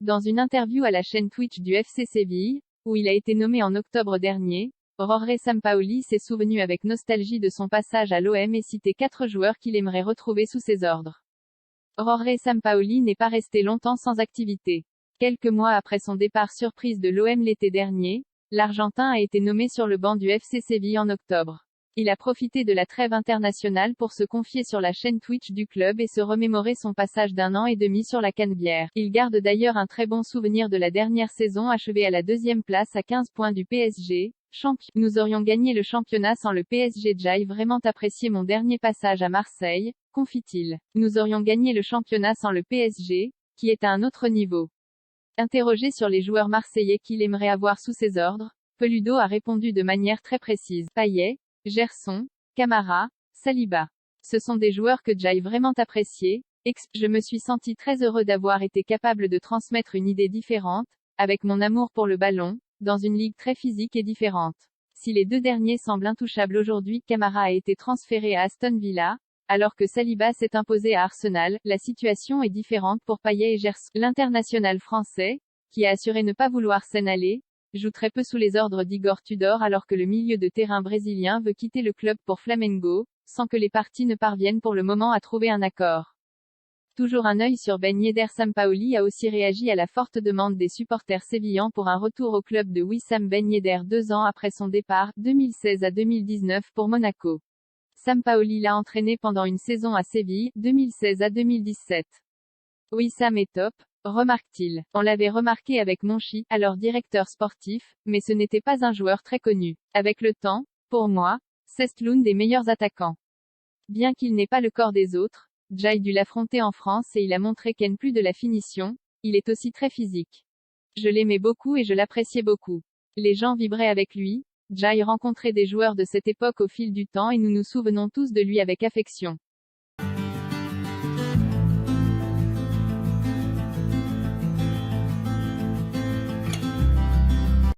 Dans une interview à la chaîne Twitch du FC Séville, où il a été nommé en octobre dernier, Jorge Sampaoli s'est souvenu avec nostalgie de son passage à l'OM et cité 4 joueurs qu'il aimerait retrouver sous ses ordres. Jorge Sampaoli n'est pas resté longtemps sans activité. Quelques mois après son départ surprise de l'OM l'été dernier, l'Argentin a été nommé sur le banc du FC Séville en octobre. Il a profité de la trêve internationale pour se confier sur la chaîne Twitch du club et se remémorer son passage d'1 an et demi sur la Canebière. Il garde d'ailleurs un très bon souvenir de la dernière saison achevée à la 2e place à 15 points du PSG. Nous aurions gagné le championnat sans le PSG. J'ai vraiment apprécié mon dernier passage à Marseille, confie-t-il. Nous aurions gagné le championnat sans le PSG, qui est à un autre niveau. Interrogé sur les joueurs marseillais qu'il aimerait avoir sous ses ordres, Peludo a répondu de manière très précise. Payet, Gerson, Camara, Saliba. Ce sont des joueurs que j'ai vraiment appréciés. Je me suis senti très heureux d'avoir été capable de transmettre une idée différente, avec mon amour pour le ballon, dans une ligue très physique et différente. Si les deux derniers semblent intouchables aujourd'hui, Camara a été transféré à Aston Villa, alors que Saliba s'est imposé à Arsenal, la situation est différente pour Payet et Gerson. L'international français, qui a assuré ne pas vouloir s'en aller, joue très peu sous les ordres d'Igor Tudor alors que le milieu de terrain brésilien veut quitter le club pour Flamengo, sans que les parties ne parviennent pour le moment à trouver un accord. Toujours un œil sur Ben Yedder. Sampaoli a aussi réagi à la forte demande des supporters sévillans pour un retour au club de Wissam Ben Yedder 2 ans après son départ, 2016 à 2019 pour Monaco. Sampaoli l'a entraîné pendant une saison à Séville, 2016 à 2017. Wissam est top, remarque-t-il. On l'avait remarqué avec Monchi, alors directeur sportif, mais ce n'était pas un joueur très connu. Avec le temps, pour moi, c'est l'un des meilleurs attaquants. Bien qu'il n'ait pas le corps des autres, j'ai dû l'affronter en France et il a montré qu'en plus de la finition, il est aussi très physique. Je l'aimais beaucoup et je l'appréciais beaucoup. Les gens vibraient avec lui. J'ai rencontré des joueurs de cette époque au fil du temps et nous nous souvenons tous de lui avec affection.